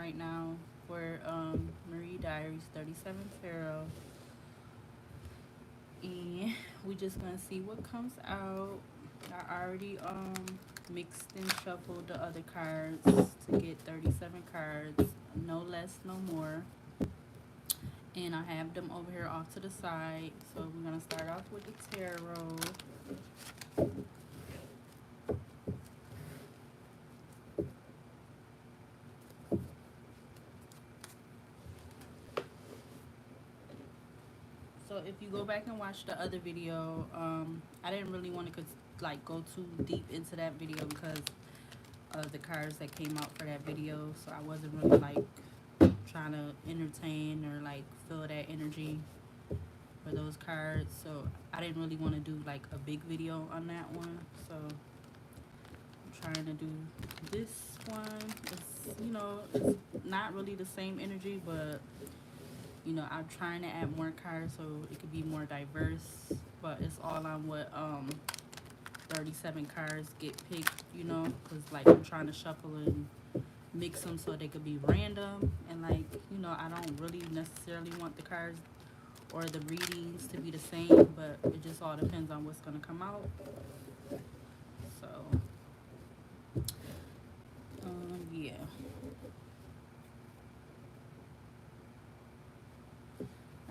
right now for Marie Diaries 37 Tarot, and we just gonna see what comes out. I already mixed and shuffled the other cards to get 37 cards, no less, no more. And I have them over here off to the side. So we're gonna start off with the tarot. So if you go back and watch the other video, I didn't really want to like go too deep into that video because of the cards that came out for that video. So I wasn't really like trying to entertain or like feel that energy for those cards. So I didn't really want to do like a big video on that one. So I'm trying to do this one. It's, you know, it's not really the same energy, but you know, I'm trying to add more cards so it could be more diverse, but it's all on what 37 cards get picked, you know, because like I'm trying to shuffle and mix them so they could be random, and like, you know, I don't really necessarily want the cards or the readings to be the same, but it just all depends on what's going to come out. So yeah.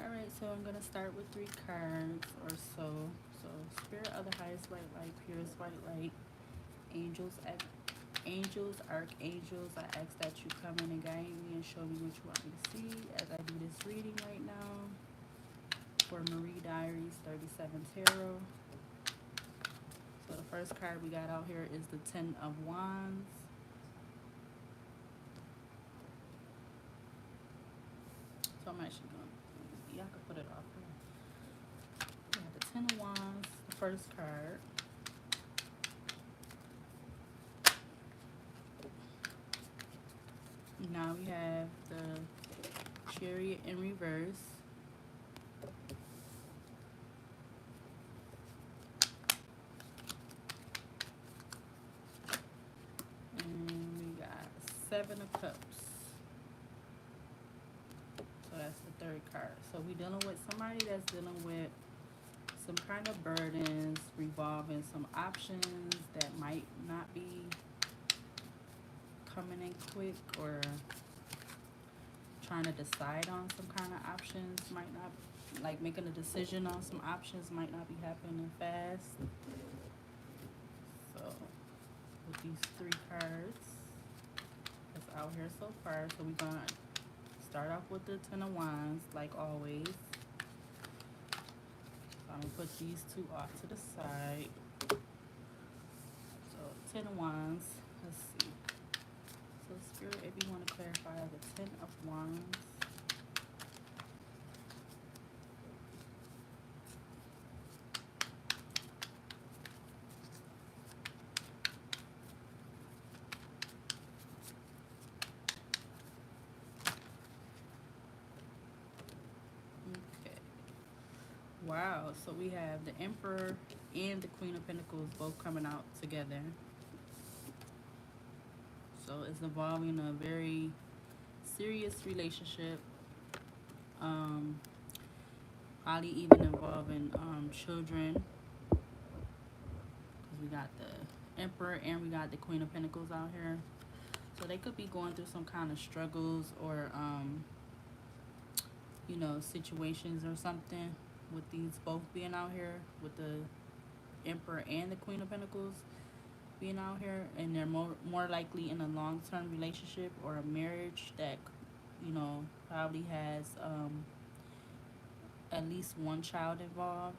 Alright, so I'm going to start with 3 cards or so. So, Spirit of the Highest White Light, Purest White Light, Angels, Archangels, I ask that you come in and guide me and show me what you want me to see as I do this reading right now for Marie Diaries 37 Tarot. So the first card we got out here is the Ten of Wands. So I'm actually going to, y'all can put it off here. We got the Ten of Wands, the first card. Now we have the Chariot in reverse. And we got Seven of Cups. So that's the third card. So we're dealing with somebody that's dealing with some kind of burdens, revolving some options that might not be coming in quick, or trying to decide on some kind of options might not, like making a decision on some options might not be happening fast. So with these 3 cards that's out here so far, so we're gonna start off with the Ten of Wands like always. So I'm gonna put these 2 off to the side. So Ten of Wands, let's see. So Spirit, if you want to clarify the Ten of Wands. Okay. Wow, so we have the Emperor and the Queen of Pentacles both coming out together. So it's involving a very serious relationship, probably even involving children, because we got the Emperor and we got the Queen of Pentacles out here. So they could be going through some kind of struggles or you know, situations or something with these both being out here, with the Emperor and the Queen of Pentacles being out here, and they're more likely in a long-term relationship or a marriage that, you know, probably has at least one child involved,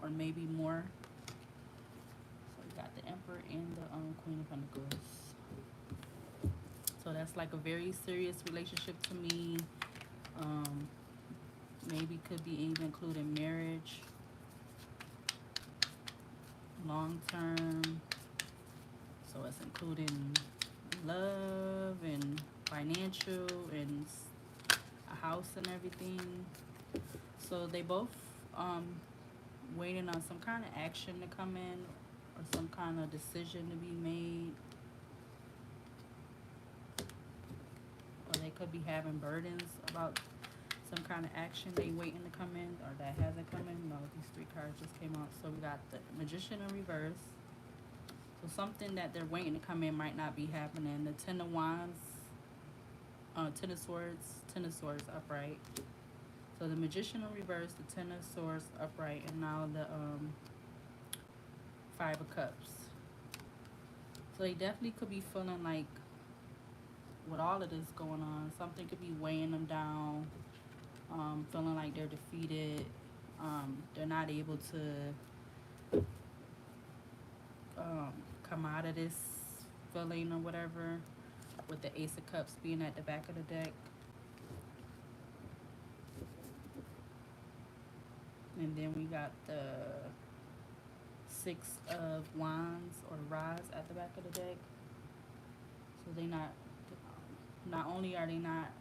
or maybe more. So we got the Emperor and the Queen of Pentacles. So that's like a very serious relationship to me. Maybe could be even including marriage, long term. So it's including love and financial and a house and everything. So they both waiting on some kind of action to come in, or some kind of decision to be made. could be having burdens about some kind of action they waiting to come in or that hasn't come in. No, these three cards just came out. So we got the Magician in reverse. So something that they're waiting to come in might not be happening. The Ten of Wands, Ten of Swords upright. So the Magician in reverse, the Ten of Swords upright, and now the Five of Cups. So they definitely could be feeling like, with all of this going on, something could be weighing them down, feeling like they're defeated, they're not able to come out of this feeling or whatever, with the Ace of Cups being at the back of the deck. And then we got the Six of Wands or the Rods at the back of the deck. So they not only are they not,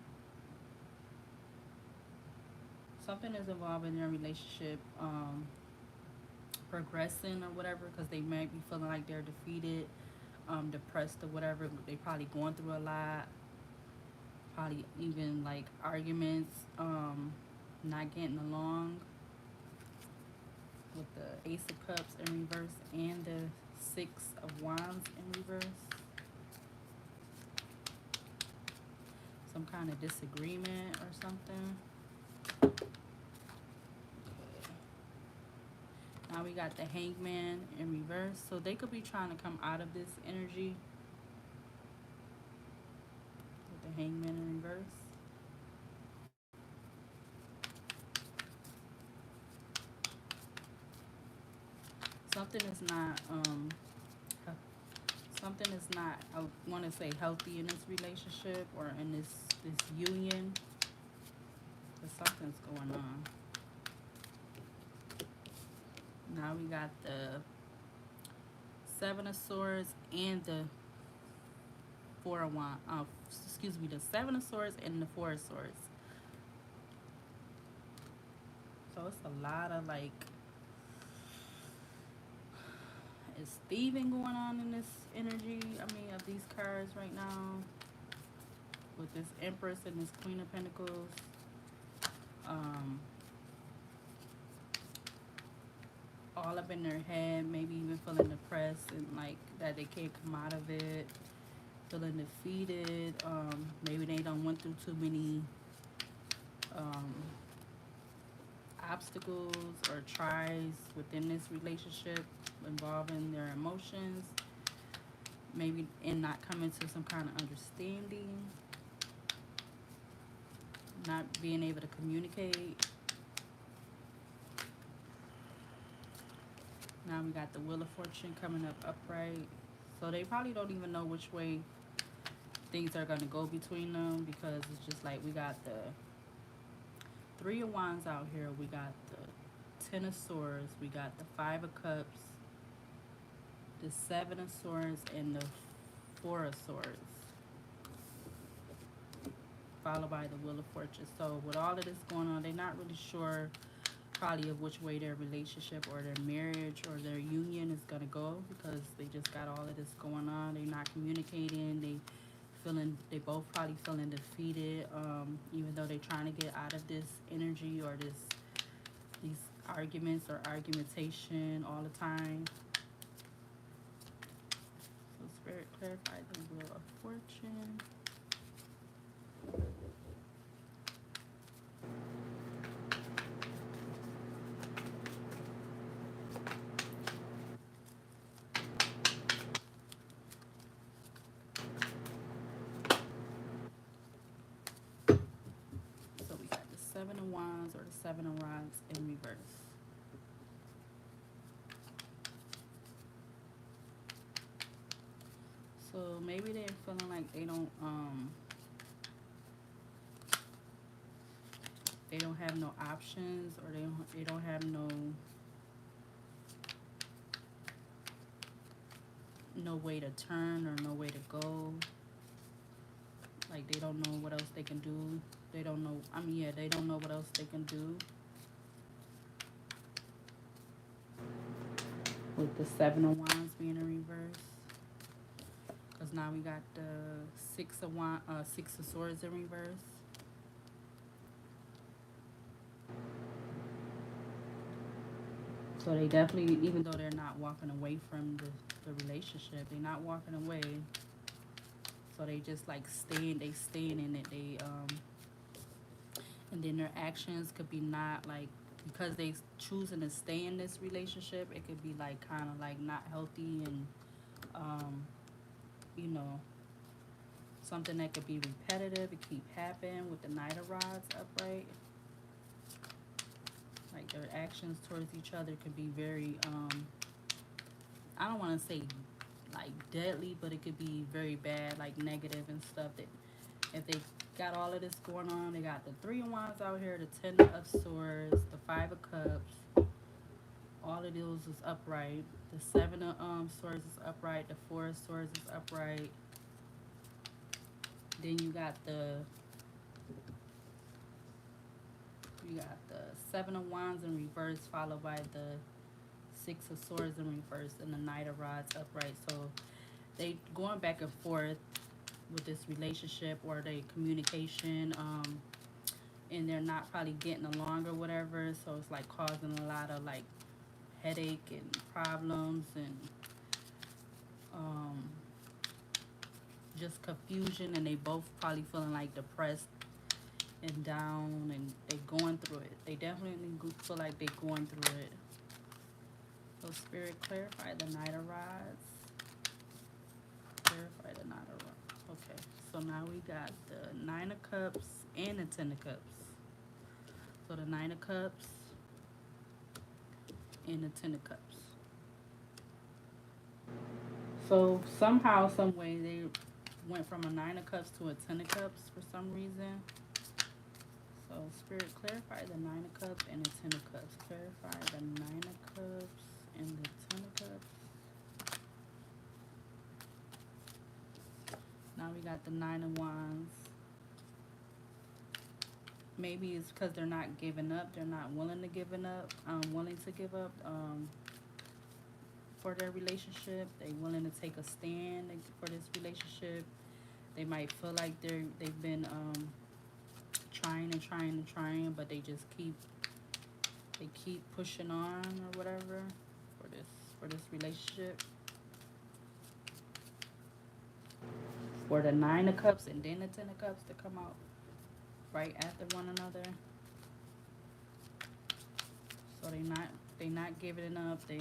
something is involved in their relationship progressing or whatever, because they might be feeling like they're defeated, depressed or whatever. They probably going through a lot, probably even like arguments, not getting along, with the Ace of Cups in reverse and the Six of Wands in reverse. Some kind of disagreement or something. Okay. Now we got the Hangman in reverse. So they could be trying to come out of this energy with the Hangman in reverse. Something is not, I want to say, healthy in this relationship or in this union, because something's going on. Now we got the Seven of Swords and the Four of Wands. The Seven of Swords and the Four of Swords. So it's a lot of like, is thieving going on in this energy, of these cards right now, with this Empress and this Queen of Pentacles. All up in their head, maybe even feeling depressed and like that they can't come out of it, feeling defeated. Maybe they don't went through too many obstacles or tries within this relationship involving their emotions, maybe in not coming to some kind of understanding, not being able to communicate. Now we got the Wheel of Fortune coming up upright. So they probably don't even know which way things are going to go between them, because it's just like we got the Three of Wands out here, we got the Ten of Swords, we got the Five of Cups, the Seven of Swords, and the Four of Swords, followed by the Wheel of Fortune. So with all of this going on, they're not really sure probably of which way their relationship or their marriage or their union is going to go, because they just got all of this going on. They're not communicating. They both probably feeling defeated, even though they're trying to get out of this energy or these arguments or argumentation all the time. So Spirit, clarify the Wheel of Fortune. So we got the Seven of Wands or the Seven of Rods in reverse. So maybe they're feeling like they don't have no options, or they don't have no way to turn or no way to go. Like they don't know what else they can do. They don't know, they don't know what else they can do. With the Seven of Wands being in reverse. Because because now we got the Six of Swords in reverse. So they definitely, even though they're not walking away from the relationship, they're not walking away. So they just like staying in it. And then their actions could be not like, because they choosing to stay in this relationship, it could be like kind of like not healthy, and you know, something that could be repetitive. It keep happening with the Knight of Rods upright. Like their actions towards each other could be very I don't want to say like deadly, but it could be very bad, like negative and stuff. That if they got all of this going on, they got the Three of Wands out here, the Ten of Swords, the Five of Cups. All of those is upright. The Seven of Swords is upright. The Four of Swords is upright. Then you got the Seven of Wands in reverse, followed by the Six of Swords in reverse, and the Knight of Rods upright. So they going back and forth with this relationship, or they communication, and they're not probably getting along or whatever. So it's like causing a lot of like headache and problems, and just confusion. And they both probably feeling like depressed and down, and they going through it. They definitely feel like they going through it. So Spirit, clarify the Knight of Rods. Clarify the Knight of Rods. Okay, so now we got the Nine of Cups and the Ten of Cups. So the Nine of Cups and the Ten of Cups. So somehow, some way, they went from a Nine of Cups to a Ten of Cups for some reason. So Spirit, clarify the Nine of Cups and the Ten of Cups. Clarify the Nine of Cups and the Ten of Cups. Now we got the Nine of Wands. Maybe it's because they're not giving up. They're not willing to give up. For their relationship. They willing to take a stand for this relationship. They might feel like they've been trying, but they just keep pushing on or whatever for this relationship. For the Nine of Cups and then the Ten of Cups to come out right after one another. So they not giving up. They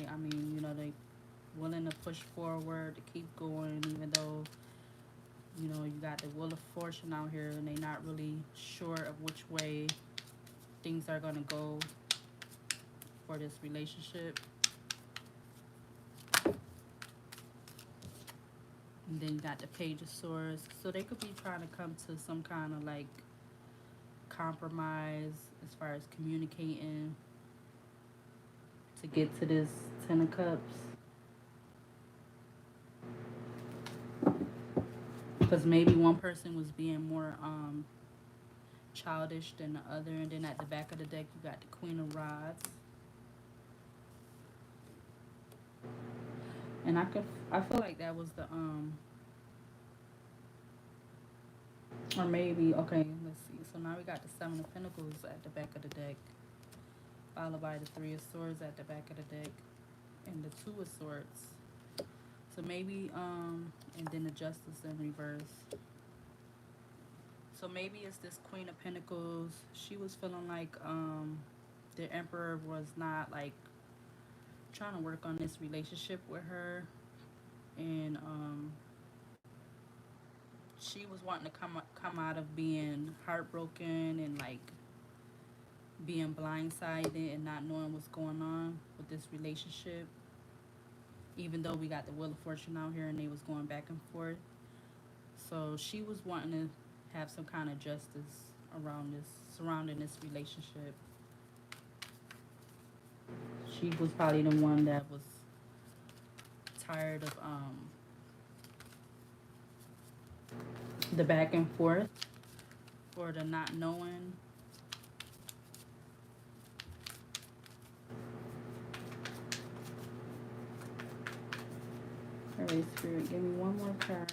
willing to push forward, to keep going, even though you got the Wheel of Fortune out here, and they not really sure of which way things are gonna go for this relationship. And then you got the Page of Swords. So they could be trying to come to some kind of like compromise as far as communicating to get to this Ten of Cups. Because maybe one person was being more childish than the other. And then at the back of the deck, you got the Queen of Rods. And I feel like that was the or maybe, okay, let's see. So now we got the Seven of Pentacles at the back of the deck, followed by the Three of Swords at the back of the deck, and the Two of Swords. So maybe and then the Justice in reverse. So maybe it's this Queen of Pentacles. She was feeling like the Emperor was not like trying to work on this relationship with her, and she was wanting to come out of being heartbroken and like being blindsided and not knowing what's going on with this relationship, even though we got the Wheel of Fortune out here and they was going back and forth. So she was wanting to have some kind of justice surrounding this relationship. She was probably the one that was tired of the back and forth, or the not knowing. Alright, Spirit, give me one more card.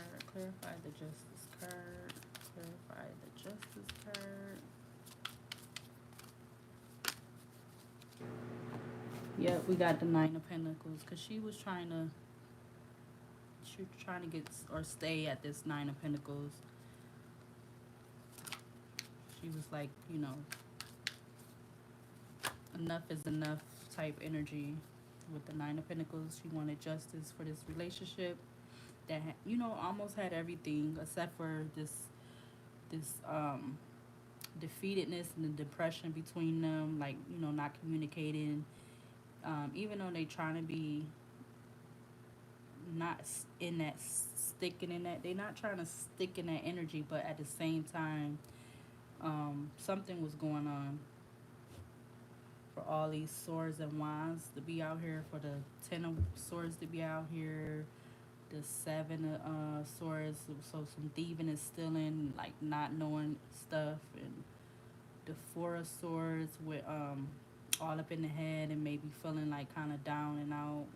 Yep, we got the Nine of Pentacles because she was trying to get or stay at this Nine of Pentacles. She was like, you know, enough is enough type energy with the Nine of Pentacles. She wanted justice for this relationship that, you know, almost had everything except for this defeatedness and the depression between them, like, you know, not communicating. Even though they trying to be not in that sticking in that, they're not trying to stick in that energy, but at the same time, something was going on for all these swords and wands to be out here, for the Ten of Swords to be out here, the Seven of Swords, so some thieving and stealing, like not knowing stuff, and the Four of Swords with all up in the head and maybe feeling like kind of down and out.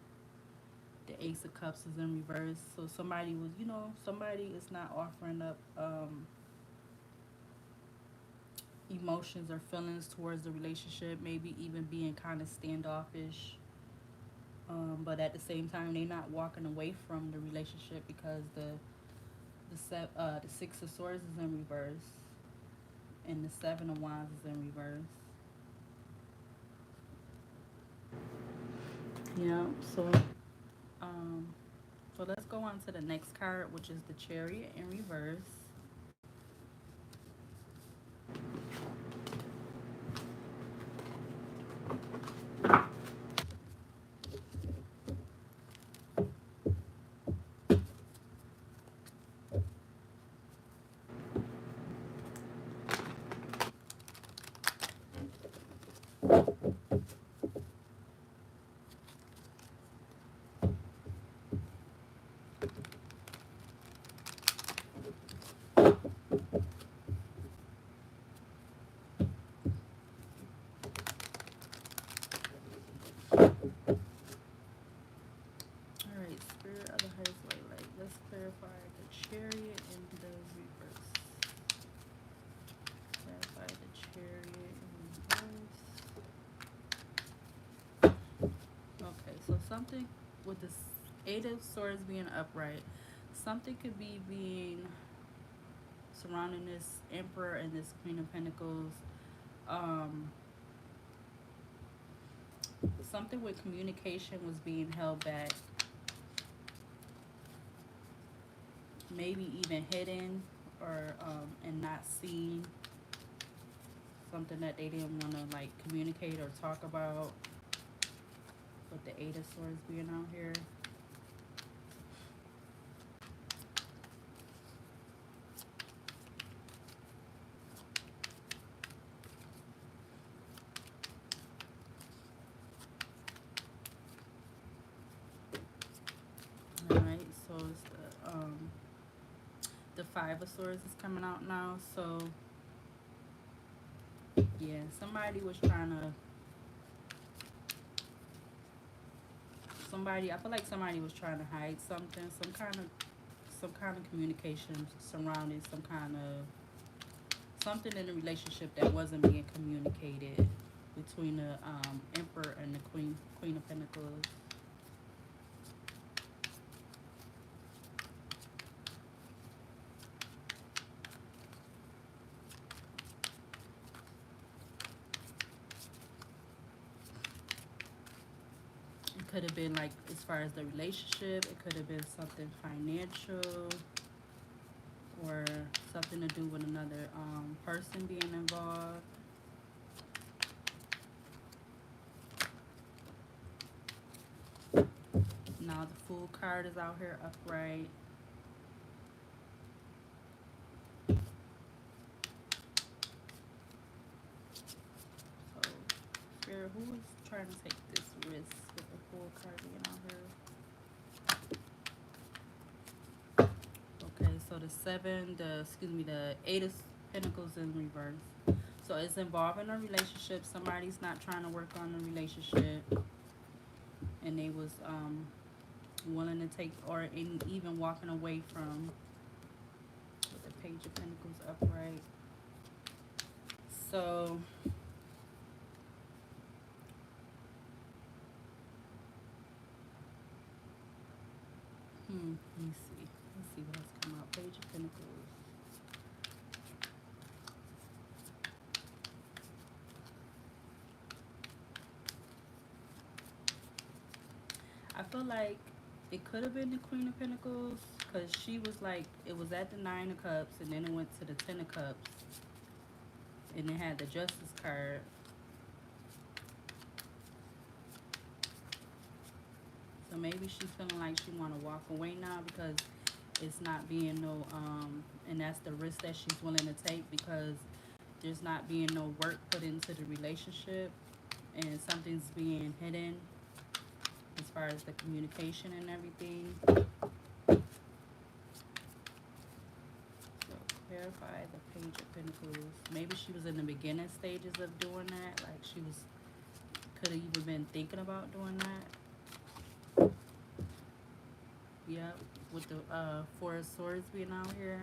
The Ace of Cups is in reverse, so somebody was, you know, somebody is not offering up emotions or feelings towards the relationship, maybe even being kind of standoffish. But at the same time, they're not walking away from the relationship because the Six of Swords is in reverse, and the Seven of Wands is in reverse. Yeah. Um, so let's go on to the next card, which is the Chariot in reverse. Alright, Spirit of the Highest Light. Let's clarify the Chariot in the reverse. Clarify the Chariot in reverse. Okay, so something with this Eight of Swords being upright, something could be being surrounding this Emperor and this Queen of Pentacles. Um, Something with communication was being held back, maybe even hidden or and not seen. Something that they didn't want to like communicate or talk about, with the Eight of Swords being out here. Alright, so it's the Five of Swords is coming out now. So yeah, I feel like somebody was trying to hide something, some kind of communication surrounding some kind of something in the relationship that wasn't being communicated between the Emperor and the Queen of Pentacles. It could have been like, as far as the relationship, it could have been something financial or something to do with another person being involved. Now the Fool card is out here upright. So, Spirit, who is trying to take this risk with the Fool card being out here? Okay, so the Eight of Pentacles in reverse. So it's involving a relationship. Somebody's not trying to work on the relationship, and they was willing to take, or even walking away from, with the Page of Pentacles upright. So Let me see. Let's see what else come out. Page of Pentacles. I feel like it could have been the Queen of Pentacles because she was like, it was at the Nine of Cups and then it went to the Ten of Cups and it had the Justice card. So maybe she's feeling like she want to walk away now because it's not being no, and that's the risk that she's willing to take because there's not being no work put into the relationship and something's being hidden as far as the communication and everything. So clarify the Page of Pentacles. Maybe she was in the beginning stages of doing that. Like she was, could have even been thinking about doing that. Yep, with the Four of Swords being out here.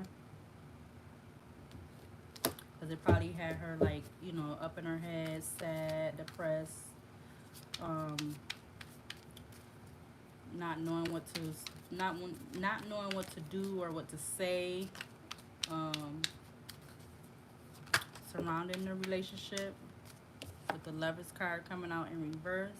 Because it probably had her like, you know, up in her head, sad, depressed, not knowing what to do or what to say, surrounding the relationship with the Lovers card coming out in reverse.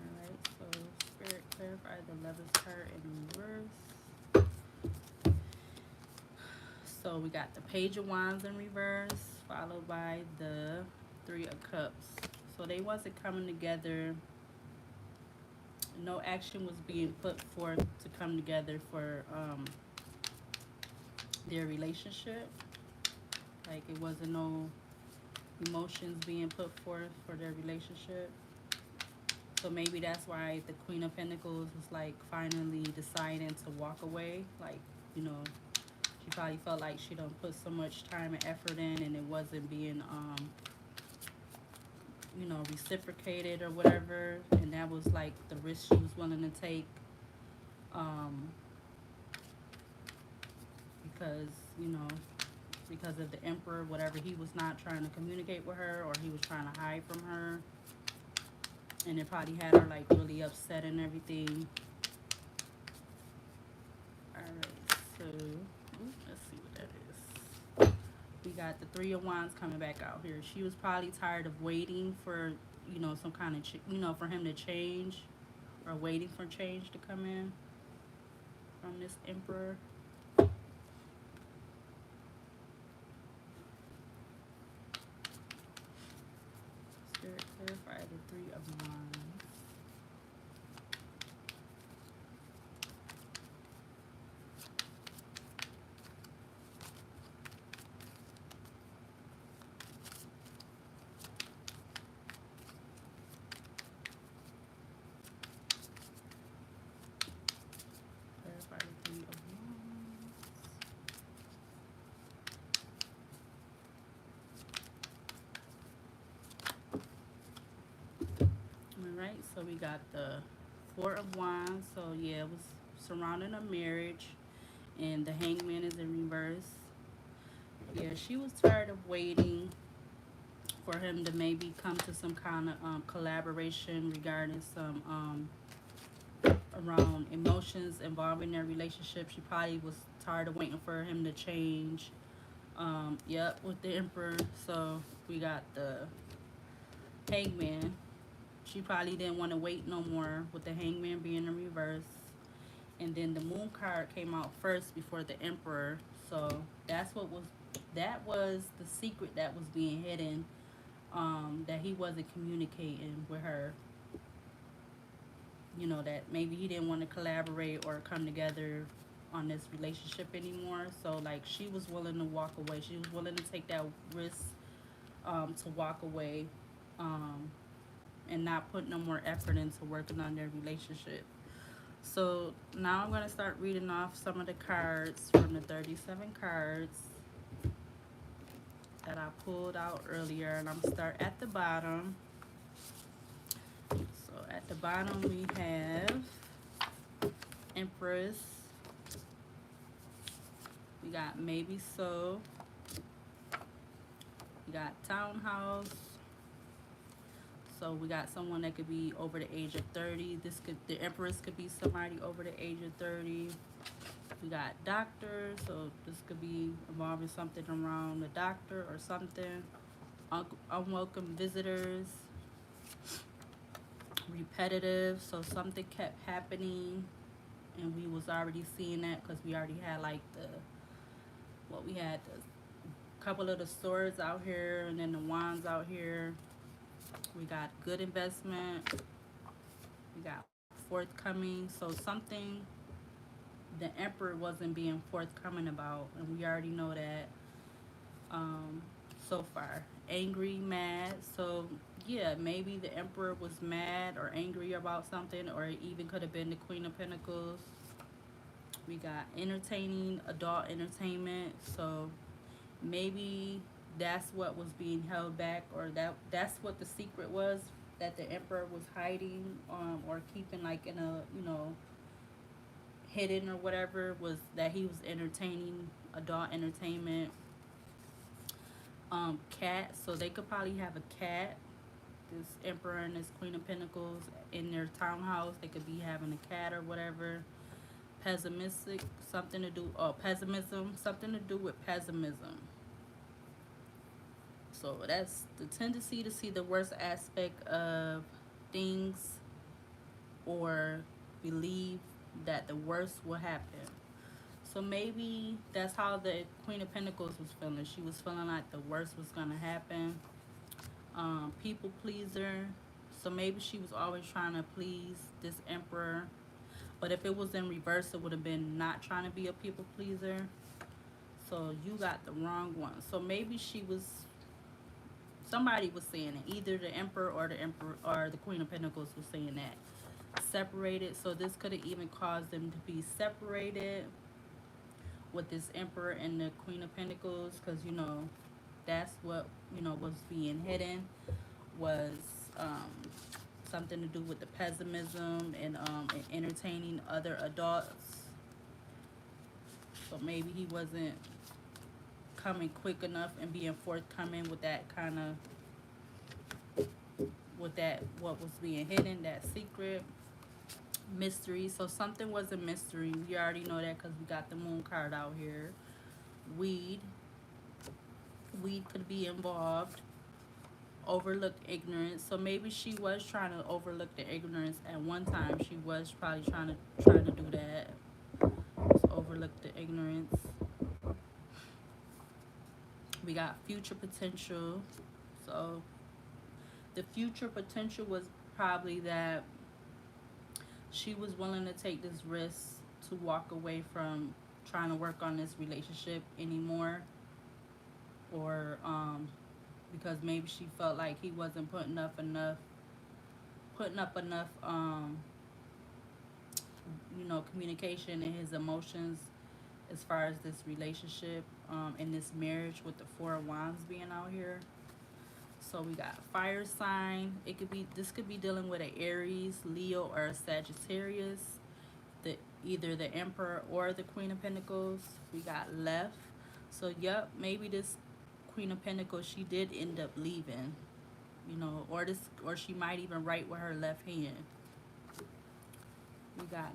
Alright, so Spirit clarify the Lovers card in reverse. So we got the Page of Wands in reverse, followed by the Three of Cups. So they wasn't coming together. No action was being put forth to come together for their relationship. Like it wasn't no emotions being put forth for their relationship. So maybe that's why the Queen of Pentacles was like finally deciding to walk away. Like, you know, she probably felt like she don't put so much time and effort in and it wasn't being you know, reciprocated or whatever, and that was like the risk she was willing to take, because, you know, because of the Emperor, whatever, he was not trying to communicate with her or he was trying to hide from her, and it probably had her like really upset and everything. Alright, so let's see what that is. We got the Three of Wands coming back out here. She was probably tired of waiting for, you know, some kind of, you know, for him to change, or waiting for change to come in from this Emperor. Spirit clarify the Three of Wands. Clarify the Three of Wands. Alright, so we got the Four of Wands. So yeah, it was surrounding a marriage, and the Hangman is in reverse. Yeah, she was tired of waiting for him to maybe come to some kind of collaboration regarding some around emotions involving their relationship. She probably was tired of waiting for him to change. Yep, with the Emperor. So we got the Hangman. She probably didn't want to wait no more with the Hangman being in reverse. And then the Moon card came out first before the Emperor. So that was the secret that was being hidden, that he wasn't communicating with her. You know, that maybe he didn't want to collaborate or come together on this relationship anymore. So like she was willing to walk away. She was willing to take that risk, to walk away, and not put no more effort into working on their relationship. So now I'm going to start reading off some of the cards from the 37 cards that I pulled out earlier, and I'm going to start at the bottom. So at the bottom we have Empress. We got Maybe So. We got Townhouse. So we got someone that could be over the age of 30. The Empress could be somebody over the age of 30. We got doctor, so this could be involving something around the doctor or something. Unwelcome visitors, repetitive, so something kept happening, and we was already seeing that because we already had like we had the couple of the swords out here, and then the wands out here. We got good investment. We got forthcoming. So something the Emperor wasn't being forthcoming about, and we already know that so far. Angry, mad. So yeah, maybe the Emperor was mad or angry about something, or it even could have been the Queen of Pentacles. We got entertaining, adult entertainment. So maybe that's what was being held back, or that's what the secret was that the Emperor was hiding, or keeping like in a, hidden or whatever, was that he was entertaining, adult entertainment. Cat, so they could probably have a cat, this Emperor and this Queen of Pentacles, in their townhouse. They could be having a cat or whatever. Pessimistic, something to do, pessimism, something to do with pessimism. So that's the tendency to see the worst aspect of things, or believe that the worst will happen. So maybe that's how the Queen of Pentacles was feeling. She was feeling like the worst was going to happen. People pleaser. So maybe she was always trying to please this Emperor. But if it was in reverse, it would have been not trying to be a people pleaser. So you got the wrong one. So maybe somebody was saying it. Either the Emperor or the Queen of Pentacles was saying that. Separated. So this could have even caused them to be separated with this Emperor and the Queen of Pentacles, because that's what was being hidden, was something to do with the pessimism and entertaining other adults. So maybe he wasn't coming quick enough and being forthcoming with that kind of, what was being hidden, that secret. Mystery, so something was a mystery. We already know that because we got the Moon card out here. Weed could be involved. Overlooked ignorance, so maybe she was trying to overlook the ignorance at one time. She was probably trying to do that. Just overlook the ignorance. We got future potential. So the future potential was probably that she was willing to take this risk to walk away from trying to work on this relationship anymore, or because maybe she felt like he wasn't putting up enough communication in his emotions as far as this relationship, in this marriage, with the Four of Wands being out here. So we got fire sign. This could be dealing with an Aries, Leo, or a Sagittarius. Either the Emperor or the Queen of Pentacles. We got left. So yep, maybe this Queen of Pentacles, she did end up leaving. Or she might even write with her left hand. We got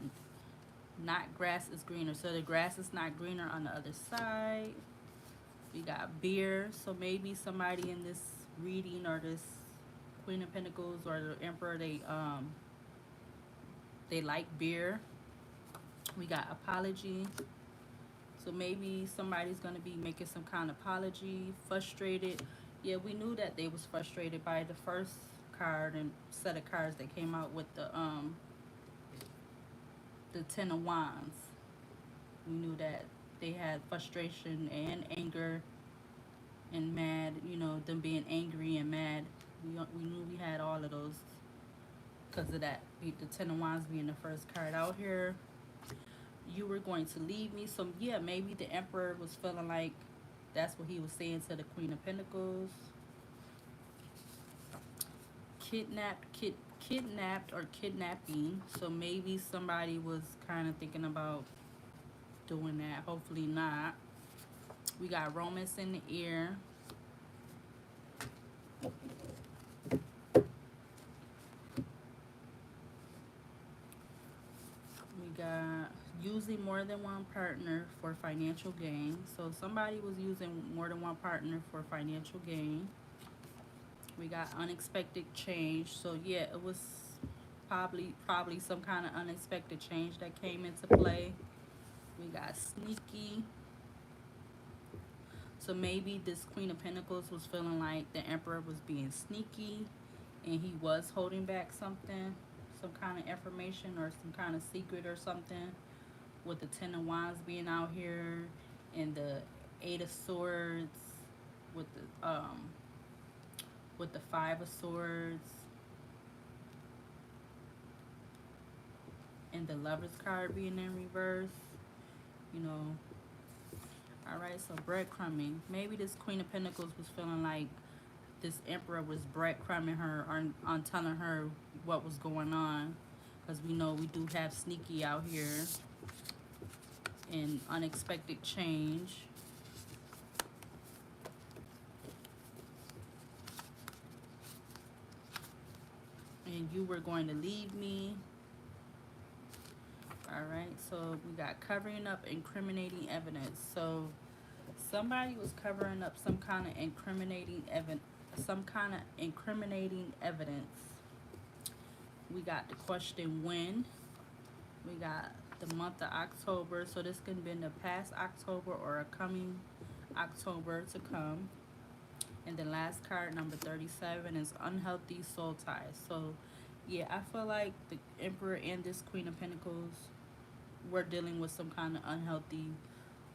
not grass is greener. So the grass is not greener on the other side. We got beer. So maybe somebody in this reading, or this Queen of Pentacles or the Emperor, they like beer. We got apology. So maybe somebody's going to be making some kind of apology. Frustrated. Yeah, we knew that they was frustrated by the first card and set of cards that came out with the Ten of Wands. We knew that they had frustration and anger and mad, them being angry and mad. We knew we had all of those because of that. The Ten of Wands being the first card out here. You were going to leave me. So yeah, maybe the Emperor was feeling like that's what he was saying to the Queen of Pentacles. Kidnapped or kidnapping. So maybe somebody was kind of thinking about doing that. Hopefully not. We got romance in the air. got using more than one partner for financial gain. So somebody was using more than one partner for financial gain. We got unexpected change. So yeah, it was probably some kind of unexpected change that came into play. We got sneaky. So maybe this Queen of Pentacles was feeling like the Emperor was being sneaky and he was holding back something, some kind of information or some kind of secret or something, with the Ten of Wands being out here and the Eight of Swords with the Five of Swords and the Lovers card being in reverse. You know, all right, so breadcrumbing. Maybe this Queen of Pentacles was feeling like this Emperor was breadcrumbing her on telling her what was going on, because we know we do have sneaky out here and unexpected change. And you were going to leave me. All right, so we got covering up incriminating evidence. So somebody was covering up some kind of incriminating evidence. We got the question when. We got the month of October. So this could have been the past October or a coming October to come. And the last card, number 37, is unhealthy soul ties. So yeah, I feel like the Emperor and this Queen of Pentacles were dealing with some kind of unhealthy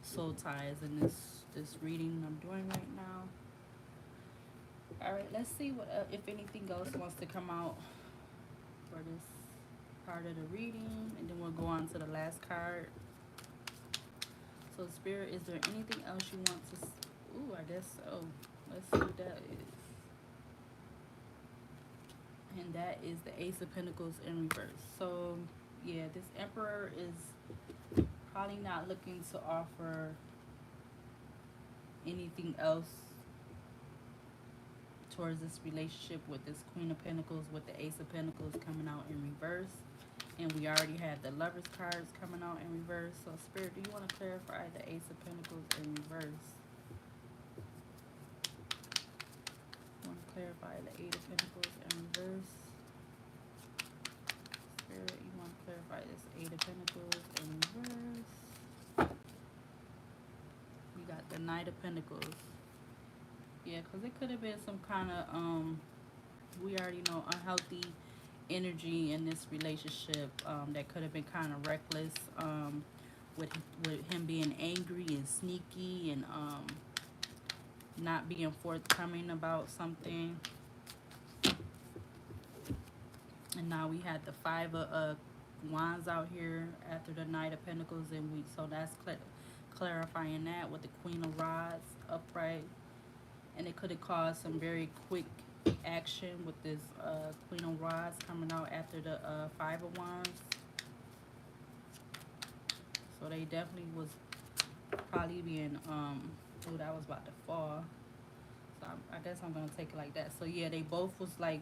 soul ties in this reading I'm doing right now. All right, let's see what if anything else wants to come out for this part of the reading, and then we'll go on to the last card. So Spirit, is there anything else you want to ooh, I guess so. Let's see what that is. And that is the Ace of Pentacles in reverse. So yeah, this Emperor is probably not looking to offer anything else towards this relationship with this Queen of Pentacles, with the Ace of Pentacles coming out in reverse. And we already had the Lovers cards coming out in reverse. So Spirit, do you want to clarify the Ace of Pentacles in reverse? Want to clarify the Eight of Pentacles in reverse? Spirit, you want to clarify this Eight of Pentacles in reverse? We got the Knight of Pentacles. Yeah, because it could have been some kind of, we already know, unhealthy energy in this relationship that could have been kind of reckless, with him being angry and sneaky and not being forthcoming about something. And now we had the Five of Wands out here after the Knight of Pentacles, and so that's clarifying that with the Queen of Rods upright. And it could have caused some very quick action with this Queen of Rods coming out after the Five of Wands. So they definitely was probably being, oh, that was about to fall. So I guess I'm going to take it like that. So yeah, they both was like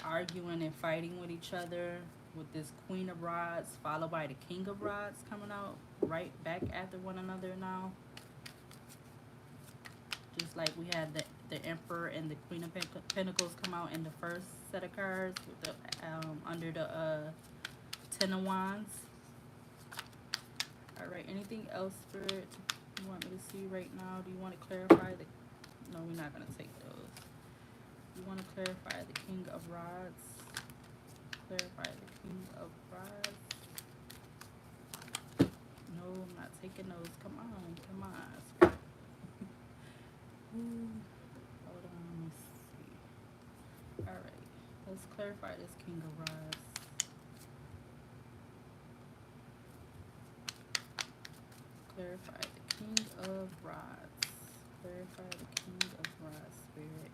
arguing and fighting with each other, with this Queen of Rods followed by the King of Rods coming out right back after one another now. Just like we had the Emperor and the Queen of Pentacles come out in the first set of cards with the under the Ten of Wands. All right, anything else, Spirit, you want me to see right now? Do you want to clarify the... No, we're not going to take those. You want to clarify the King of Rods? Clarify the King of Rods. No, I'm not taking those. Come on, come on, Spirit. Hold on, let's see. All right, let's clarify this King of Rods. Clarify the King of Rods. Clarify the King of Rods, Spirit.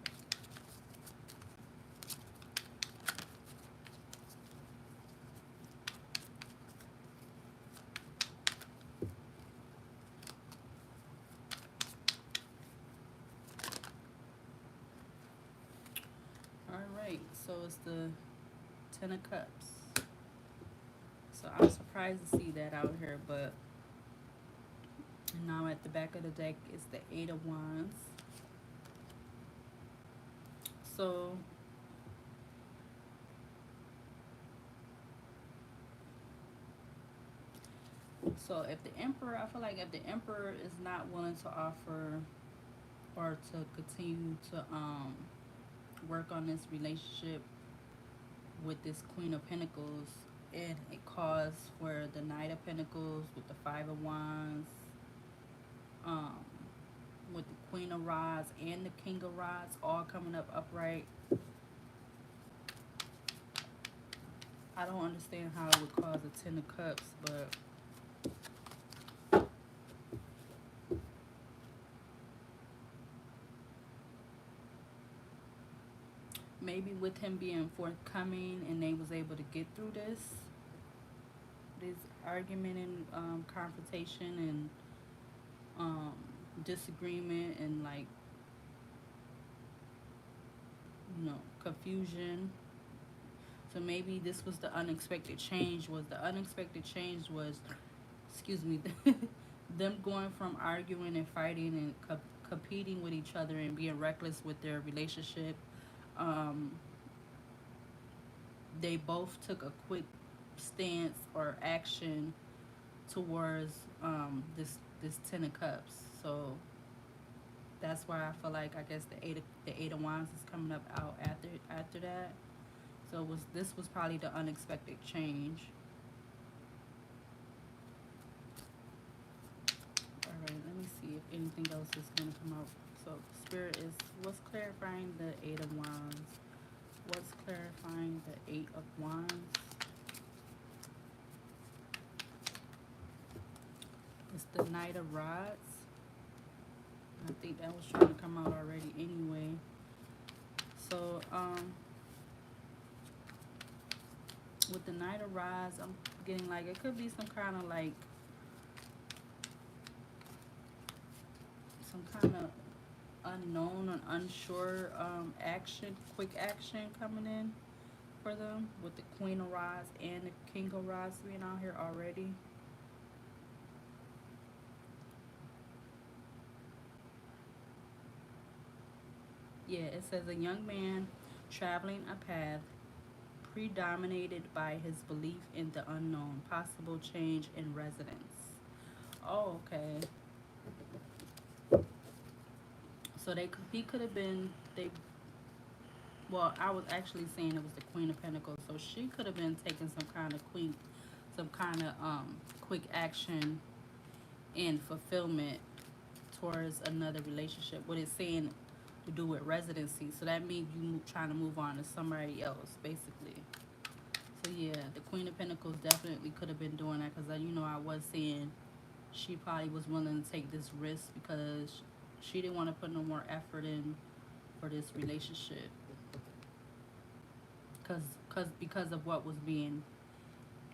All right, so it's the Ten of Cups. So I'm surprised to see that out here, but now at the back of the deck is the Eight of Wands. So so if the Emperor, I feel like if the Emperor is not willing to offer or to continue to work on this relationship with this Queen of Pentacles, and it calls for the Knight of Pentacles with the Five of Wands, um, with the Queen of Rods and the King of Rods all coming up upright. I don't understand how it would cause a Ten of Cups, but maybe with him being forthcoming and they was able to get through this argument and confrontation and um, disagreement and like confusion. So maybe this was the unexpected change. Was excuse me, them going from arguing and fighting and competing with each other and being reckless with their relationship. Um, they both took a quick stance or action towards this Ten of Cups. So that's why I feel like I guess the Eight of Wands is coming up out after that. So this was probably the unexpected change. All right, let me see if anything else is going to come out. So Spirit is what's clarifying the Eight of Wands. What's clarifying the Eight of Wands? It's the Knight of Rods. I think that was trying to come out already anyway. So with the Knight of Rods, I'm getting like it could be some kind of like some kind of unknown or unsure quick action coming in for them with the Queen of Rods and the King of Rods being out here already. Yeah, it says a young man traveling a path predominated by his belief in the unknown, possible change in residence. Oh, okay. So he could have been they. Well, I was actually saying it was the Queen of Pentacles, so she could have been taking some kind of quick action and fulfillment towards another relationship. What it's saying to do with residency, so that means you trying to move on to somebody else, basically. So yeah, the Queen of Pentacles definitely could have been doing that because I was saying she probably was willing to take this risk because she didn't want to put no more effort in for this relationship because of what was being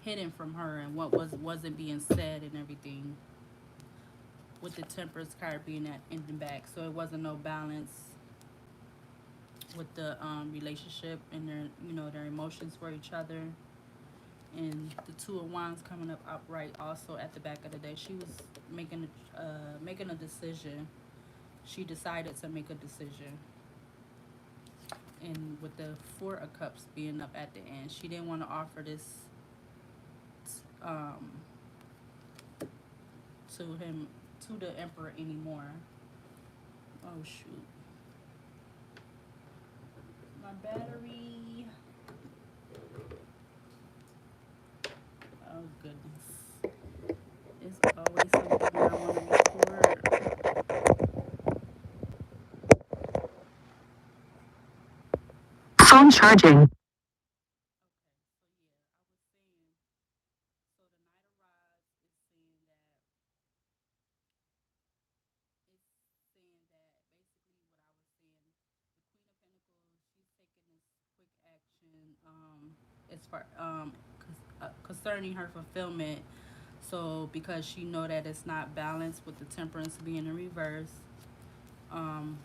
hidden from her and what wasn't being said and everything, with the Temperance card being at in the back. So it wasn't no balance with the relationship and their emotions for each other. And the Two of Wands coming up upright also at the back of the day. She was making a decision. She decided to make a decision. And with the Four of Cups being up at the end, she didn't want to offer this um, to the Emperor anymore. Oh shoot, my battery. Oh goodness, it's always something I want to record. Phone charging. So the Knight of Rods is saying that basically what I was saying, the Queen of Pentacles, she's taking this quick action as far concerning her fulfillment. So because she know that it's not balanced with the Temperance being in reverse, um,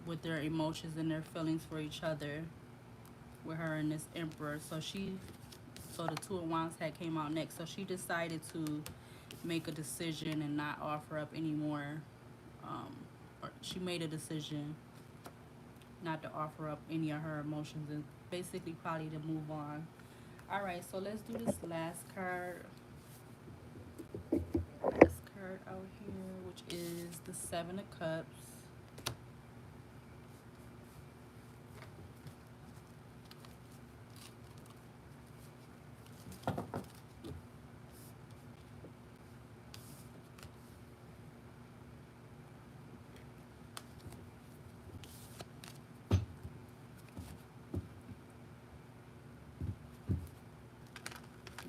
with their emotions and their feelings for each other, with her and this Emperor. So so the Two of Wands had came out next. So she decided to make a decision and not offer up anymore. Or she made a decision not to offer up any of her emotions and basically probably to move on. All right, so let's do this last card. Last card out here, which is the Seven of Cups.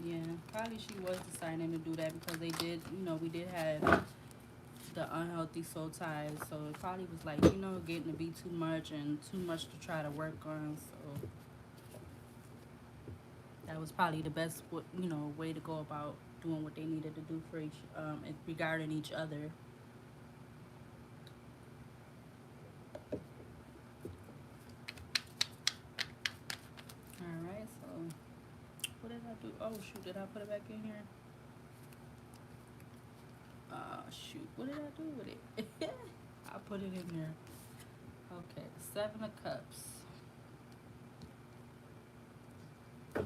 Yeah, probably she was deciding to do that because they did, you know, we did have the unhealthy soul ties. So it probably was like, you know, getting to be too much and too much to try to work on. So that was probably the best, you know, way to go about doing what they needed to do for each, regarding each other. All right, so what did I do? Oh shoot, did I put it back in here? Shoot, what did I do with it? I put it in there. Okay, Seven of Cups. Let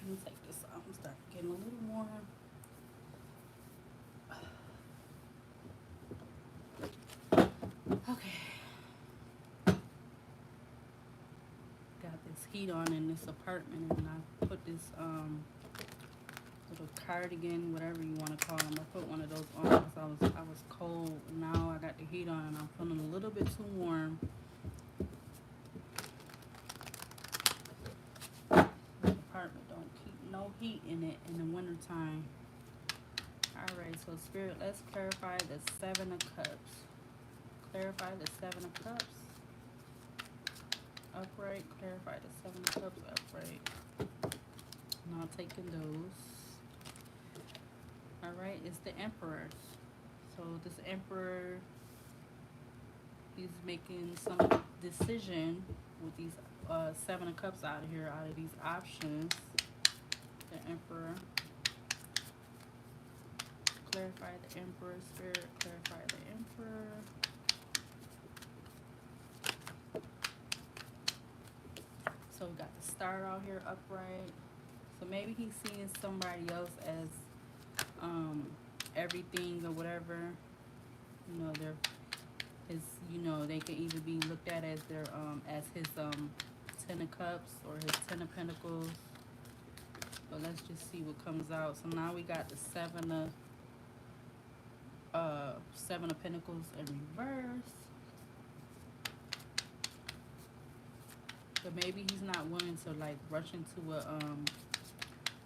me take this off and start getting a little more. Okay. Got this heat on in this apartment, and I put this little cardigan, whatever you want to call them. I put one of those on because I was cold. Now I got the heat on, and I'm feeling a little bit too warm. This apartment don't keep no heat in it in the wintertime. Alright, so Spirit, let's clarify the Seven of Cups. Clarify the Seven of Cups. Upright. Clarify the Seven of Cups upright. Not taking those. Alright, it's the Emperor. So this Emperor, he's making some decision with these Seven of Cups out of here, out of these options. The Emperor. Clarify the Emperor. Spirit, clarify the Emperor. So we got the Star out here upright. So maybe he's seeing somebody else as everything or whatever. You know, they're his, you know, they can either be looked at as their as his Ten of Cups or his Ten of Pentacles. But let's just see what comes out. So now we got the Seven of Pentacles in reverse. But maybe he's not willing to like rush into a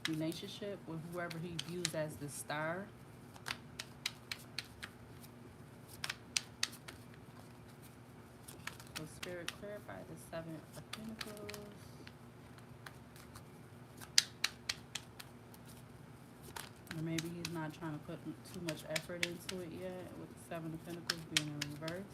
relationship with whoever he views as the Star. So Spirit, clarify the Seven of Pentacles. Or maybe he's not trying to put too much effort into it yet, with the Seven of Pentacles being in reverse.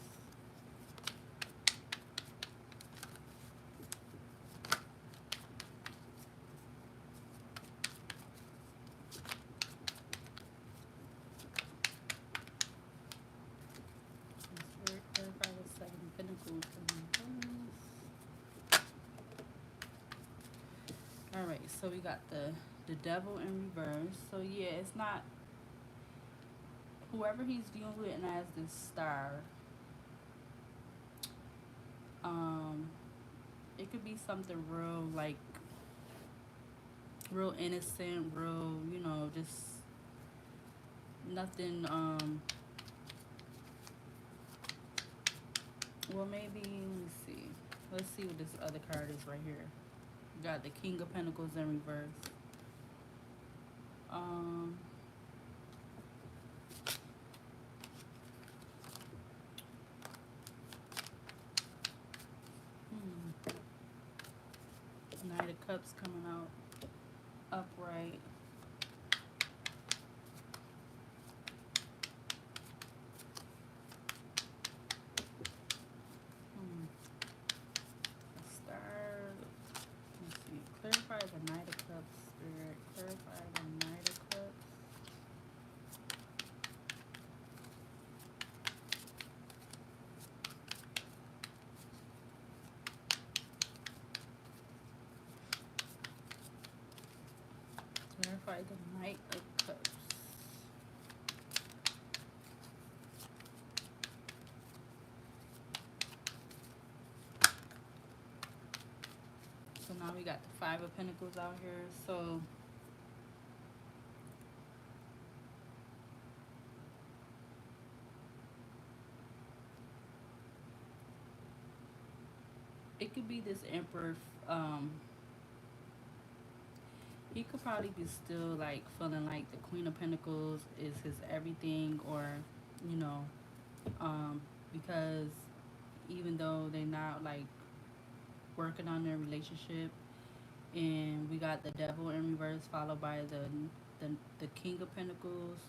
Spirit, clarify the Seven of Pentacles in reverse. Alright, so we got the Devil in reverse. So yeah, it's not whoever he's dealing with and as this Star. It could be something real, like real innocent, real, you know, just nothing. Well, maybe let me see. Let's see what this other card is right here. We got the King of Pentacles in reverse. Knight of Cups coming out upright. the Knight of Cups. So now we got the Five of Pentacles out here. So it could be this Emperor. He could probably be still like feeling like the Queen of Pentacles is his everything, or you know, because even though they're not like working on their relationship, and we got the Devil in reverse, followed by the King of Pentacles.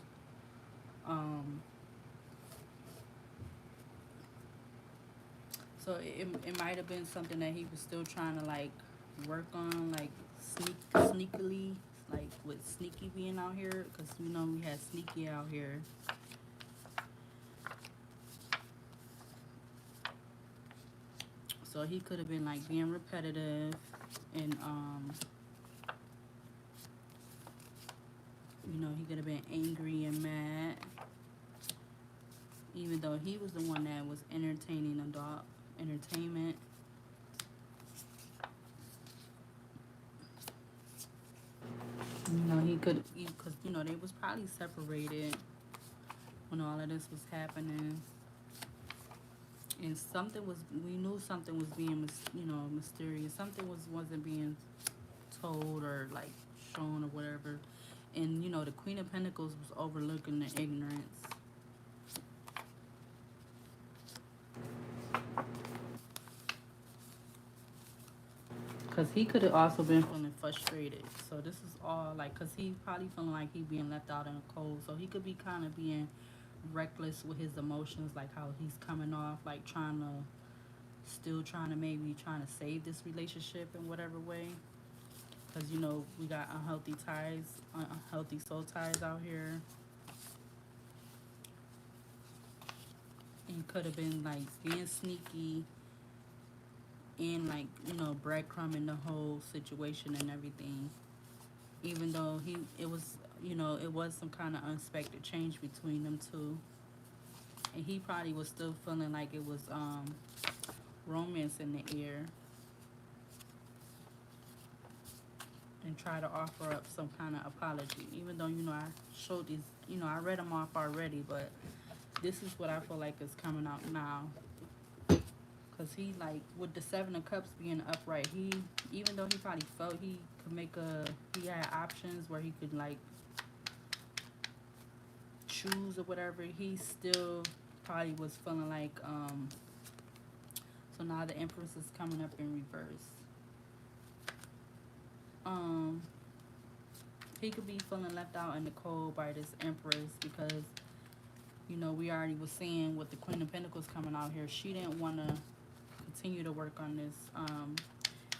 Um, so it might have been something that he was still trying to like work on, like sneakily, like with Sneaky being out here, because you know we had Sneaky out here. So he could have been like being repetitive and you know, he could have been angry and mad, even though he was the one that was entertaining adult entertainment. You know, he could, because you know they was probably separated when all of this was happening, and something was, we knew something was being, you know, mysterious. Something wasn't being told or like shown or whatever. And you know, the Queen of Pentacles was overlooking the ignorance. Because he could have also been feeling frustrated. So this is all like, because he probably feeling like he being left out in the cold. So he could be kind of being reckless with his emotions, like how he's coming off, like still trying to maybe trying to save this relationship in whatever way. Because, you know, we got unhealthy ties, unhealthy soul ties out here. And could have been like being sneaky and like, you know, breadcrumbing the whole situation and everything. Even though it was, you know, it was some kind of unexpected change between them two. And he probably was still feeling like it was romance in the air. And try to offer up some kind of apology. Even though, you know, I showed these, you know, I read them off already, but this is what I feel like is coming out now. Because he, like, with the Seven of Cups being upright, he, even though he probably felt he could he had options where he could, like, choose or whatever, he still probably was feeling like, so now the Empress is coming up in reverse. He could be feeling left out in the cold by this Empress because, you know, we already was seeing with the Queen of Pentacles coming out here, she didn't want to continue to work on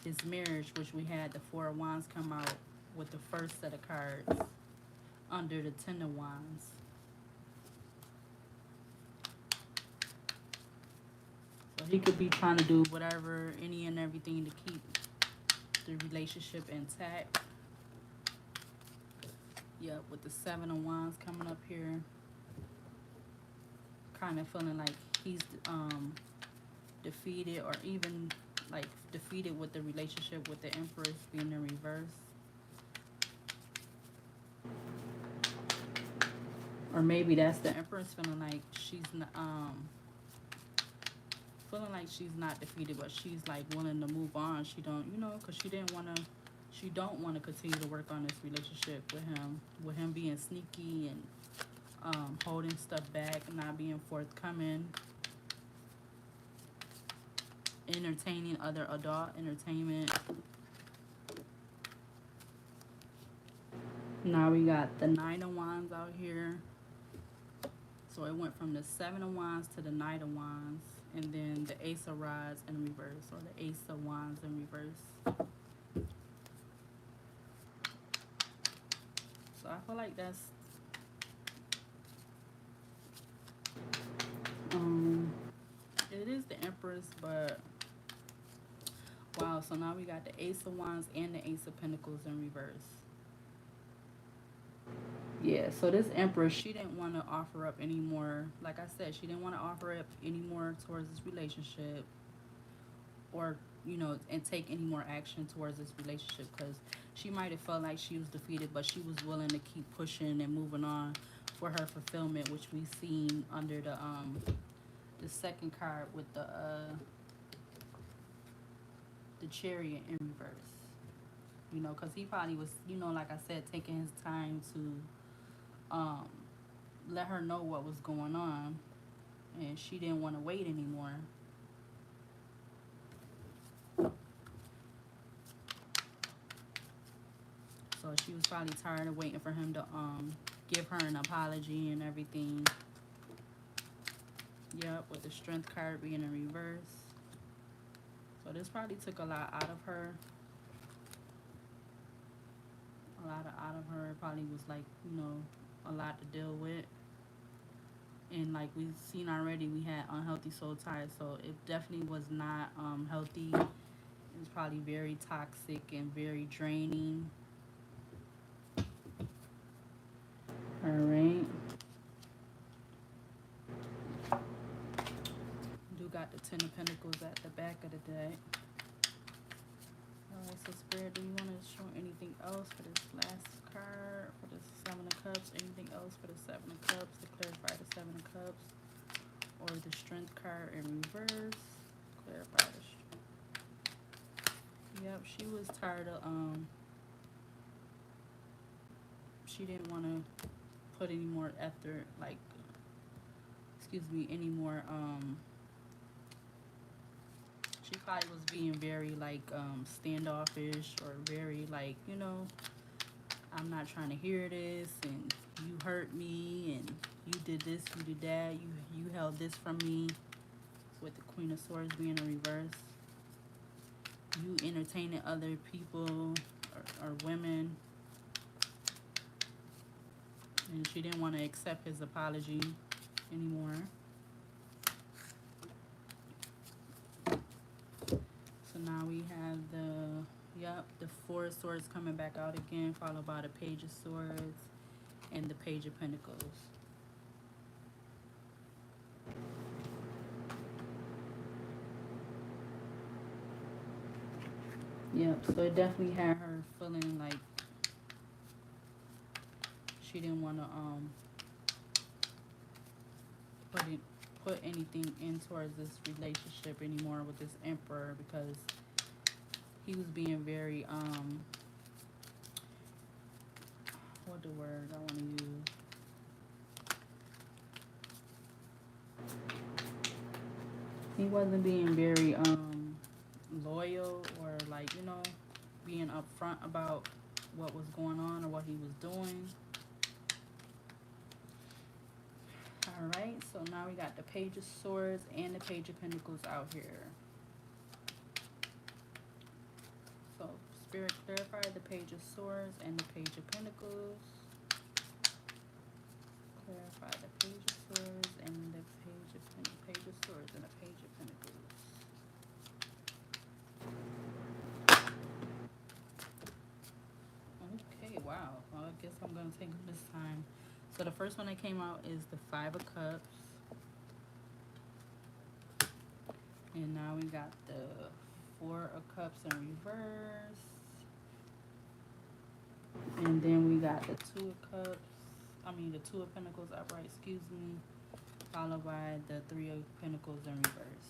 this marriage, which we had the Four of Wands come out with the first set of cards under the Ten of Wands. So he could be trying to do whatever, any and everything to keep the relationship intact. Yep, with the Seven of Wands coming up here. Kind of feeling like he's defeated, or even like defeated with the relationship with the Empress being in reverse. Or maybe that's the Empress feeling like she's not defeated, but she's like willing to move on. She don't, you know, because she don't want to continue to work on this relationship with him being sneaky and holding stuff back, not being forthcoming, entertaining other adult entertainment. Now we got the Nine of Wands out here. So it went from the Seven of Wands to the Knight of Wands, and then the Ace of Rods in reverse, or the Ace of Wands in reverse. So I feel like that's it is the Empress, but wow. So now we got the Ace of Wands and the Ace of Pentacles in reverse. Yeah, so this Empress, she didn't want to offer up any more. Like I said, she didn't want to offer up any more towards this relationship, or and take any more action towards this relationship, because she might have felt like she was defeated, but she was willing to keep pushing and moving on for her fulfillment, which we seen under the second card with the Chariot in reverse. Because he probably was, like I said, taking his time to let her know what was going on, and she didn't want to wait anymore. So she was probably tired of waiting for him to give her an apology and everything. Yep, with the Strength card being in reverse. So this probably took a lot out of her. Out of her. It probably was like, a lot to deal with. And like we've seen already, we had unhealthy soul ties. So it definitely was not healthy. It was probably very toxic and very draining. Alright. Do got the Ten of Pentacles at the back of the deck. Alright, so Spirit, do you want to show anything else for this last card? For the Seven of Cups? Anything else for the Seven of Cups? To clarify the Seven of Cups? Or the Strength card in reverse? Clarify the Strength. Yep, she was tired of, she didn't want to put any more effort, like, any more, she probably was being very, like, standoffish, or very, like, I'm not trying to hear this, and you hurt me, and you did this, you did that, you held this from me, with the Queen of Swords being in reverse. You entertaining other people, or women, and she didn't want to accept his apology anymore. So now we have the Four of Swords coming back out again, followed by the Page of Swords and the Page of Pentacles. Yep, so it definitely had her feeling like she didn't want to put anything in towards this relationship anymore with this Emperor, because he was being very what the word I want to use, he wasn't being very loyal, or like being upfront about what was going on or what he was doing. Alright, so now we got the Page of Swords and the Page of Pentacles out here. So Spirit, clarify the Page of Swords and the Page of Pentacles. Clarify the Page of Swords and the Page of Swords and the Page of Pentacles. Okay, wow. Well, I guess I'm going to take them this time. So the first one that came out is the Five of Cups. And now we got the Four of Cups in reverse. And then we got the Two of Cups. The Two of Pentacles upright, followed by the Three of Pentacles in reverse.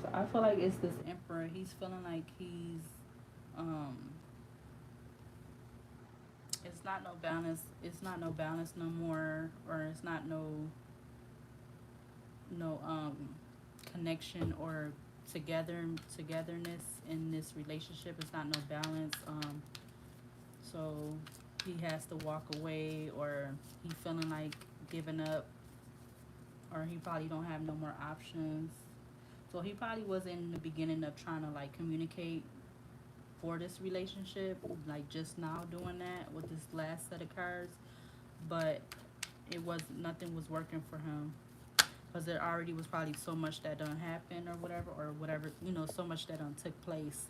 So I feel like it's this Emperor. He's feeling like he's, it's not no balance. It's not no balance no more, or it's not no connection or togetherness in this relationship. It's not no balance. So he has to walk away, or he feeling like giving up, or he probably don't have no more options. So he probably was in the beginning of trying to like communicate for this relationship, like just now doing that with this last set of cards, but nothing was working for him. because there already was probably so much that done happened or whatever, you know, so much that done took place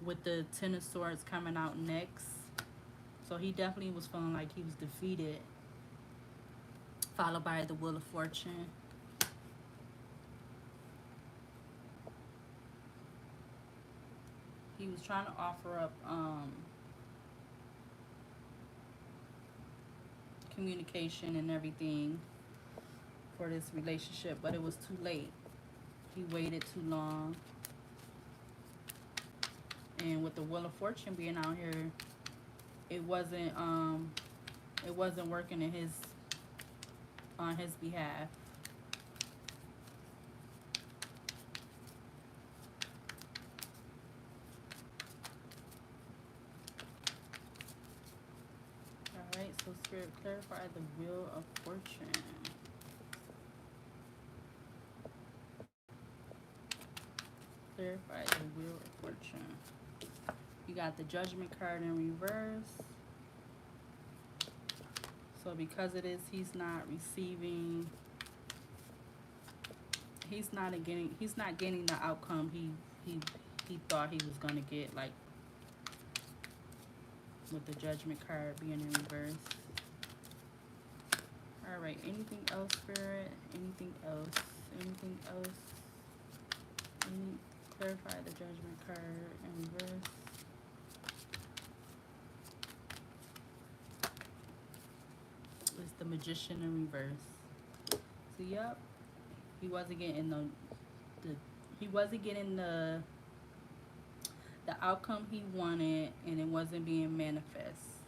with the Ten of Swords coming out next. So he definitely was feeling like he was defeated, followed by the Wheel of Fortune. He was trying to offer up communication and everything for this relationship, but it was too late. He waited too long. And with the Wheel of Fortune being out here, it wasn't working in his on his behalf. Alright, so Spirit, clarify the Wheel of Fortune. Clarify the Wheel of Fortune. You got the Judgment card in reverse. So because of this, he's not receiving, he's not getting the outcome he thought he was gonna get, like with the Judgment card being in reverse. All right, anything else, Spirit? Anything else? Anything else? Clarify the Judgment card in reverse. It's the Magician in reverse. So yep, he wasn't getting the outcome he wanted, and it wasn't being manifest,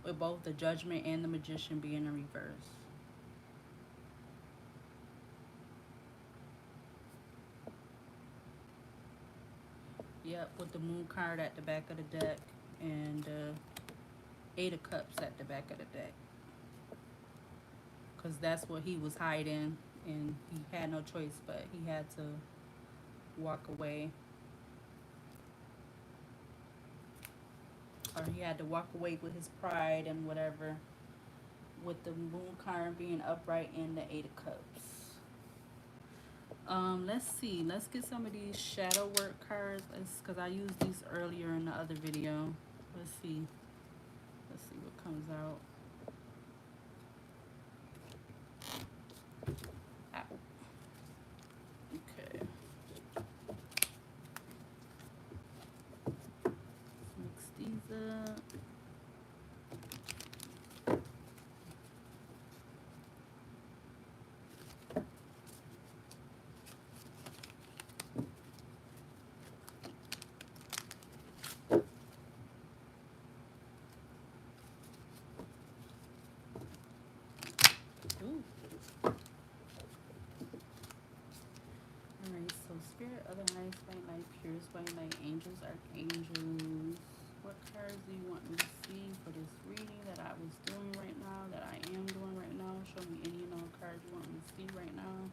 with both the Judgment and the Magician being in reverse. Yep, with the Moon card at the back of the deck and Eight of Cups at the back of the deck. Because that's what he was hiding, and he had no choice, but he had to walk away. Or he had to walk away with his pride and whatever, with the Moon card being upright and the Eight of Cups. Let's see. Let's get some of these shadow work cards, because I used these earlier in the other video. Let's see. Let's see what comes out. Ow. Okay. Mix these up. Spirit, other nice white light, purest white light, angels, archangels. What cards do you want me to see for this reading that I was doing right now, that I am doing right now? Show me any and all cards you want me to see right now.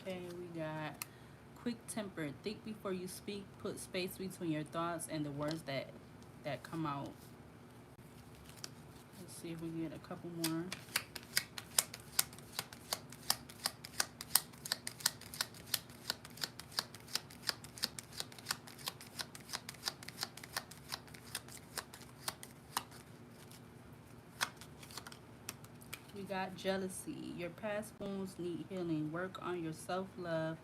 Okay, we got quick-tempered. Think before you speak. Put space between your thoughts and the words that come out. Let's see if we can get a couple more. We got jealousy. Your past wounds need healing. Work on your self-love.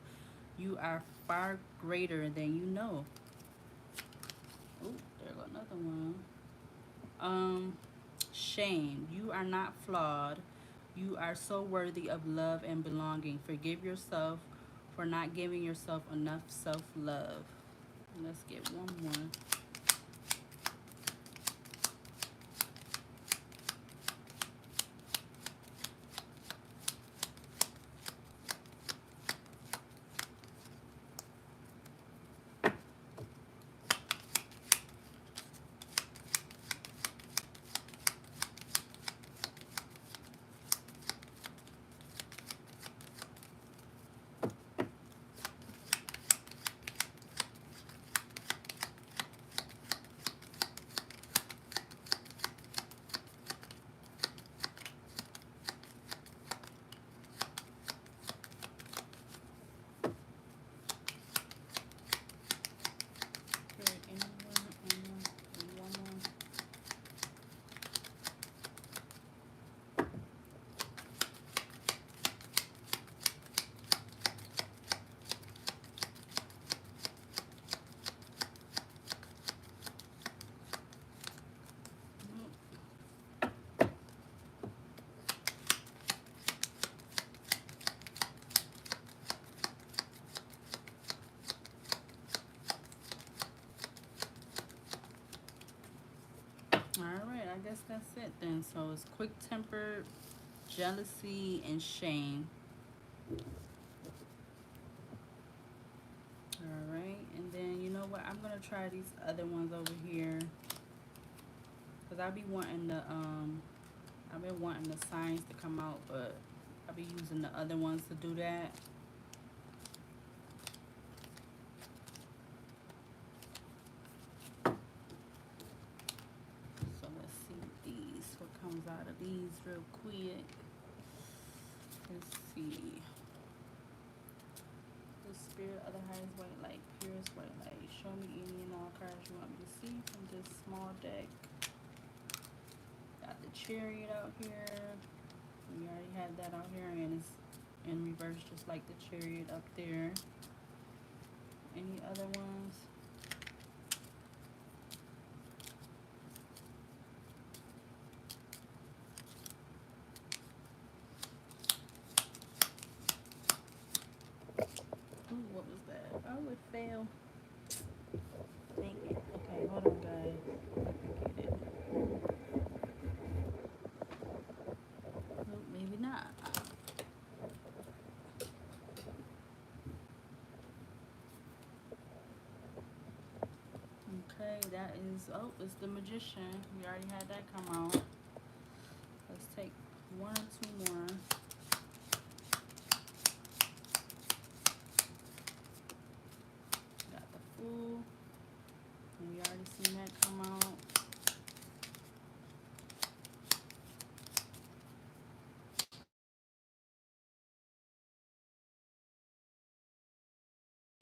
You are far greater than you know. Oh, there goes another one. Shame. You are not flawed. You are so worthy of love and belonging. Forgive yourself for not giving yourself enough self-love. Let's get one more. that's it then. So it's quick tempered, jealousy, and shame. Alright, and then you know what? I'm gonna try these other ones over here. Cause I be wanting the I've been wanting the signs to come out, but I'll be using the other ones to do that. So let's see these. What comes out of these real quick? Let's see. The spirit of the highest white light, purest white light. Show me any and all cards you want me to see from this small deck. Got the chariot out here. We already had that out here, and it's in reverse just like the chariot up there. Any other ones? Ooh, what was that? Oh, it fell. Dang it. Okay, hold on, guys. Let me get it. Oh, maybe not. Okay, that is, oh, it's the magician. We already had that come out. Let's take one or two more. Got the fool. And we already seen that come out.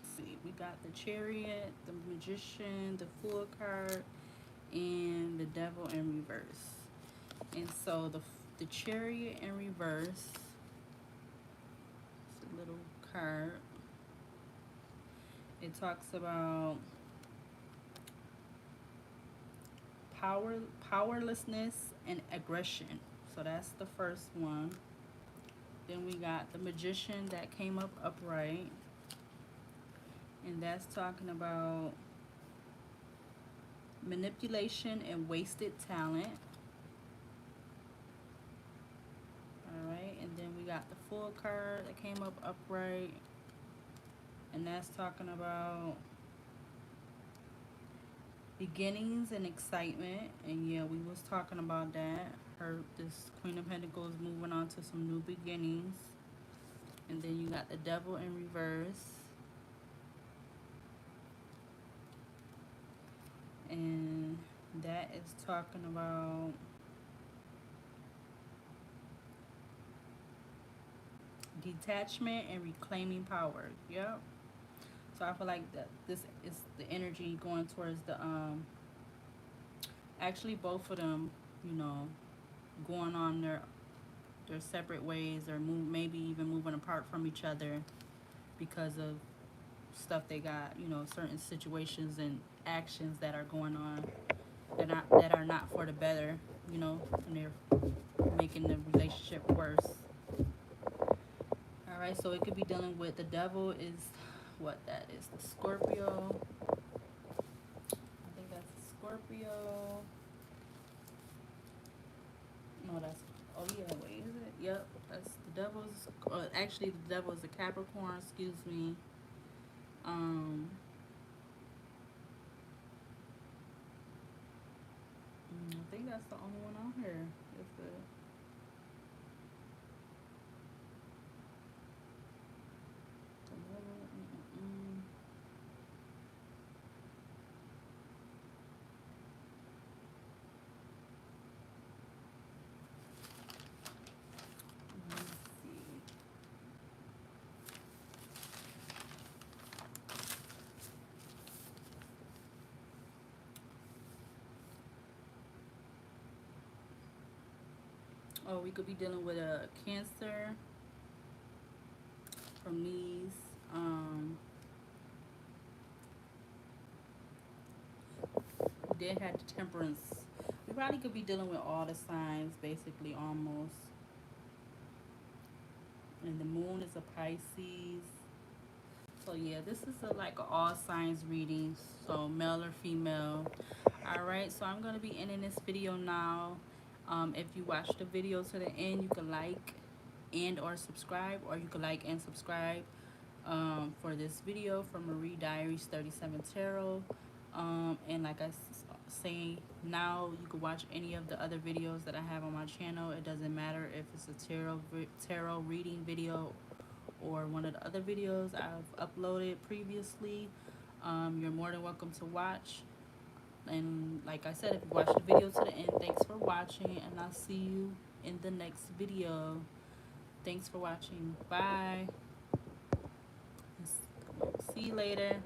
Let's see, we got the chariot, the magician, the fool card, and the devil in reverse. And so the chariot in reverse, it's a little card. It talks about powerlessness and aggression. So that's the first one. Then we got the magician that came up upright, and that's talking about manipulation and wasted talent. All right, and then we got the fool card that came up upright, and that's talking about beginnings and excitement. And yeah, we was talking about that. This Queen of Pentacles moving on to some new beginnings. And then you got the devil in reverse, and that is talking about detachment and reclaiming power. Yep. So I feel like that this is the energy going towards the actually both of them, you know, going on their separate ways, or maybe even moving apart from each other because of stuff they got, you know, certain situations and actions that are going on that are not for the better, you know, and they're making the relationship worse. All right, so it could be dealing with the devil is what that is, the Scorpio. I think that's the Scorpio. No, that's, oh yeah, wait, is it? Yep, that's the devil's, actually the devil is a Capricorn, excuse me. I think that's the only one on here. Is the devil. Let me see. Oh, we could be dealing with a Cancer from these. We did have the Temperance. We probably could be dealing with all the signs, basically, almost. And the moon is a Pisces. So yeah, this is like a all signs reading, so male or female. All right, so I'm gonna be ending this video now. If you watch the video to the end, you can like and or subscribe, or you can like and subscribe for this video from Marie Diaries 37 Tarot. And like I say now, you can watch any of the other videos that I have on my channel. It doesn't matter if it's a tarot reading video or one of the other videos I've uploaded previously. You're more than welcome to watch. And like I said, if you watch the video to the end, thanks for watching, and I'll see you in the next video. Thanks for watching. Bye. See you later.